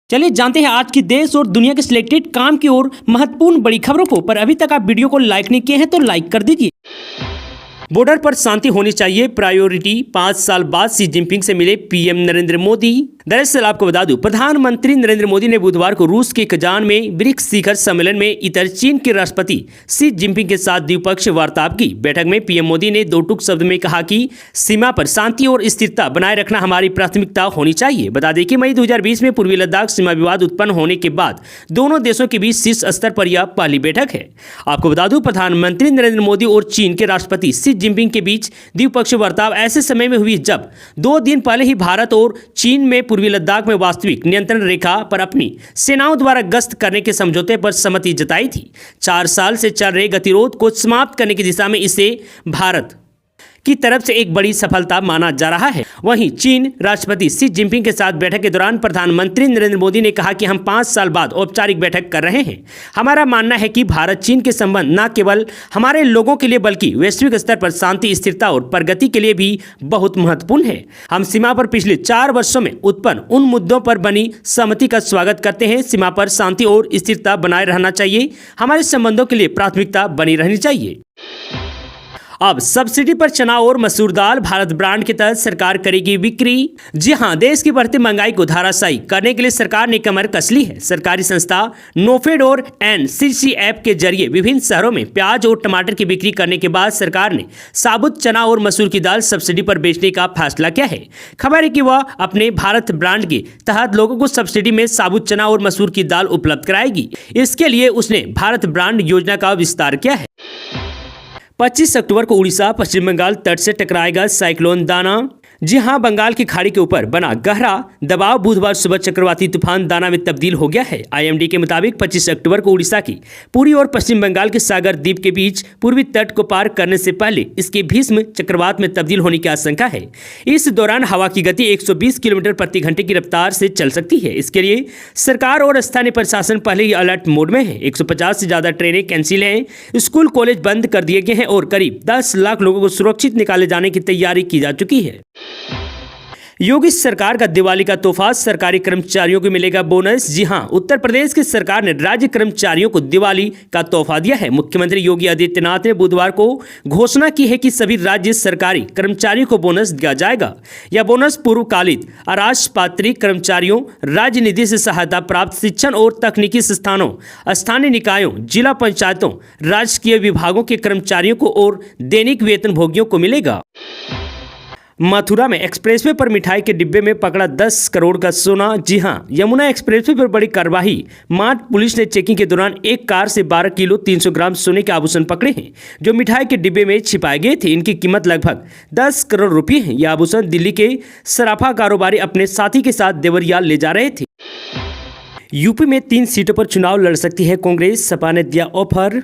चलिए जानते हैं आज की देश और दुनिया के सिलेक्टेड काम की ओर महत्वपूर्ण बड़ी खबरों को। पर अभी तक आप वीडियो को लाइक नहीं किए हैं तो लाइक कर दीजिए। बॉर्डर पर शांति होनी चाहिए प्रायोरिटी, 5 साल बाद शी जिनपिंग से मिले पीएम नरेंद्र मोदी। दरअसल आपको बता दूं, प्रधानमंत्री नरेंद्र मोदी ने बुधवार को रूस के कजान में ब्रिक्स शिखर सम्मेलन में इतर चीन के राष्ट्रपति शी जिनपिंग के साथ द्विपक्षीय वार्तालाप की। बैठक में पीएम मोदी ने दो टूक शब्द में कहा कि सीमा पर शांति और स्थिरता बनाए रखना हमारी प्राथमिकता होनी चाहिए। बता दें कि मई 2020 में पूर्वी लद्दाख सीमा विवाद उत्पन्न होने के बाद दोनों देशों के बीच शीर्ष स्तर पर यह पहली बैठक है। आपको बता दूं, प्रधानमंत्री नरेंद्र मोदी और चीन के राष्ट्रपति शी जिनपिंग के बीच द्विपक्षीय वार्तालाप ऐसे समय में हुई जब 2 दिन पहले ही भारत और चीन में पूर्वी लद्दाख में वास्तविक नियंत्रण रेखा पर अपनी सेनाओं द्वारा गश्त करने के समझौते पर सहमति जताई थी। 4 साल से चल रहे गतिरोध को समाप्त करने की दिशा में इसे भारत की तरफ से एक बड़ी सफलता माना जा रहा है। वहीं चीन राष्ट्रपति शी जिनपिंग के साथ बैठक के दौरान प्रधानमंत्री नरेंद्र मोदी ने कहा कि हम 5 साल बाद औपचारिक बैठक कर रहे हैं। हमारा मानना है कि भारत चीन के संबंध न केवल हमारे लोगों के लिए बल्कि वैश्विक स्तर पर शांति, स्थिरता और प्रगति के लिए भी बहुत महत्वपूर्ण है। हम सीमा पर पिछले 4 वर्षों में उत्पन्न उन मुद्दों पर बनी सहमति का स्वागत करते हैं। सीमा पर शांति और स्थिरता बनाए रहना चाहिए, हमारे संबंधों के लिए प्राथमिकता बनी रहनी चाहिए। अब सब्सिडी पर चना और मसूर दाल भारत ब्रांड के तहत सरकार करेगी बिक्री। जी हां, देश की बढ़ती महंगाई को धाराशायी करने के लिए सरकार ने कमर कस ली है। सरकारी संस्था नोफेड और एनसीसी ऐप के जरिए विभिन्न शहरों में प्याज और टमाटर की बिक्री करने के बाद सरकार ने साबुत चना और मसूर की दाल सब्सिडी पर बेचने का फैसला किया है। खबर है कि वह अपने भारत ब्रांड के तहत लोगों को सब्सिडी में साबुत चना और मसूर की दाल उपलब्ध कराएगी। इसके लिए उसने भारत ब्रांड योजना का विस्तार किया है। 25 अक्टूबर को उड़ीसा पश्चिम बंगाल तट से टकराएगा साइक्लोन दाना। जी हां, बंगाल की खाड़ी के ऊपर बना गहरा दबाव बुधवार सुबह चक्रवाती तूफान दाना में तब्दील हो गया है। आईएमडी के मुताबिक 25 अक्टूबर को उड़ीसा की पूरी और पश्चिम बंगाल के सागर द्वीप के बीच पूर्वी तट को पार करने से पहले इसके भीषण चक्रवात में तब्दील होने की आशंका है। इस दौरान हवा की गति 120 किलोमीटर प्रति घंटे की रफ्तार से चल सकती है। इसके लिए सरकार और स्थानीय प्रशासन पहले ही अलर्ट मोड में है। 150 से ज्यादा ट्रेनें कैंसिल हैं, स्कूल कॉलेज बंद कर दिए गए हैं और करीब 10 लाख लोगों को सुरक्षित निकाले जाने की तैयारी की जा चुकी है। योगी सरकार का दिवाली का तोहफा, सरकारी कर्मचारियों को मिलेगा बोनस। जी हां, उत्तर प्रदेश की सरकार ने राज्य कर्मचारियों को दिवाली का तोहफा दिया है। मुख्यमंत्री योगी आदित्यनाथ ने बुधवार को घोषणा की है कि सभी राज्य सरकारी कर्मचारियों को बोनस दिया जाएगा। यह बोनस पूर्वकालिक अराजपत्रित कर्मचारियों, राज्य निधि से सहायता प्राप्त शिक्षण और तकनीकी संस्थानों, स्थानीय निकायों, जिला पंचायतों, राजकीय विभागों के कर्मचारियों को और दैनिक वेतनभोगियों को मिलेगा। मथुरा में एक्सप्रेसवे पर मिठाई के डिब्बे में पकड़ा 10 करोड़ का सोना। जी हां, यमुना एक्सप्रेसवे पर बड़ी कार्रवाई। मार्ट पुलिस ने चेकिंग के दौरान एक कार से 12 किलो 300 ग्राम सोने के आभूषण पकड़े हैं, जो मिठाई के डिब्बे में छिपाए गए थे। इनकी कीमत लगभग 10 करोड़ रुपये है। यह आभूषण दिल्ली के सराफा कारोबारी अपने साथी के साथ देवरिया ले जा रहे थे। यूपी में 3 सीटों पर चुनाव लड़ सकती है कांग्रेस, सपा ने दिया ऑफर।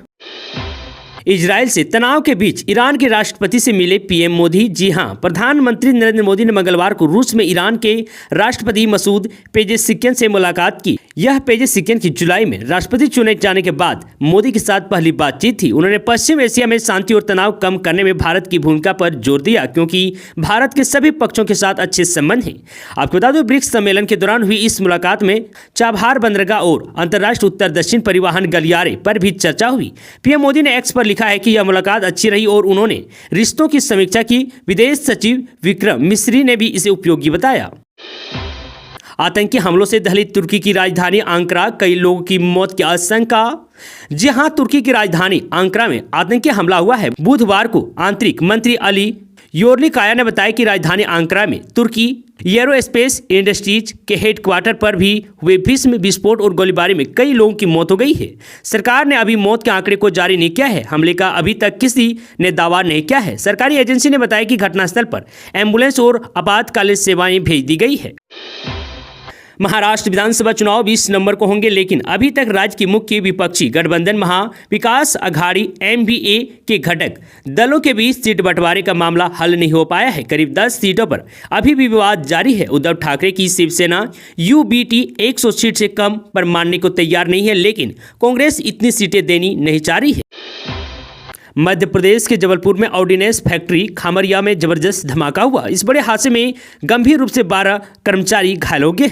इजराइल से तनाव के बीच ईरान के राष्ट्रपति से मिले पीएम मोदी। जी हां, प्रधानमंत्री नरेंद्र मोदी ने मंगलवार को रूस में ईरान के राष्ट्रपति मसूद पेजेशिकियन से मुलाकात की। यह पेजेशिकियन की जुलाई में राष्ट्रपति चुने जाने के बाद मोदी के साथ पहली बातचीत थी। उन्होंने पश्चिम एशिया में शांति और तनाव कम करने में भारत की भूमिका पर जोर दिया, क्योंकि भारत के सभी पक्षों के साथ अच्छे संबंध हैं। आपको बता दें, ब्रिक्स सम्मेलन के दौरान हुई इस मुलाकात में चाबहार बंदरगाह और अंतर्राष्ट्रीय उत्तर दक्षिण परिवहन गलियारे पर भी चर्चा हुई। पीएम मोदी ने एक्स पर लिखा है कि यह मुलाकात अच्छी रही और उन्होंने रिश्तों की समीक्षा की। विदेश सचिव विक्रम मिस्री ने भी इसे उपयोगी बताया। आतंकी हमलों से दहलीत तुर्की की राजधानी आंकरा, कई लोगों की मौत की आशंका। जी हां, तुर्की की राजधानी आंकरा में आतंकी हमला हुआ है। बुधवार को आंतरिक मंत्री अली योर्लिकाया ने बताया कि राजधानी आंकरा में तुर्की एरोस्पेस इंडस्ट्रीज के हेडक्वार्टर पर भी हुए भीषण विस्फोट और गोलीबारी में कई लोगों की मौत हो गई है। सरकार ने अभी मौत के आंकड़े को जारी नहीं किया है। हमले का अभी तक किसी ने दावा नहीं किया है। सरकारी एजेंसी ने बताया कि घटनास्थल पर एम्बुलेंस और आपातकालीन सेवाएं भेज दी गई है। महाराष्ट्र विधानसभा चुनाव 20 नवंबर को होंगे, लेकिन अभी तक राज्य की मुख्य विपक्षी गठबंधन महा विकास अघाड़ी एमवीए के घटक दलों के बीच सीट बंटवारे का मामला हल नहीं हो पाया है। करीब 10 सीटों पर अभी भी विवाद जारी है। उद्धव ठाकरे की शिवसेना यूबीटी 100 सीट से कम पर मानने को तैयार नहीं है, लेकिन कांग्रेस इतनी सीटें देनी नहीं चाह रही है। मध्य प्रदेश के जबलपुर में ऑर्डिनेंस फैक्ट्री खामरिया में जबरदस्त धमाका हुआ। इस बड़े हादसे में गंभीर रूप से 12 कर्मचारी घायल हो गए।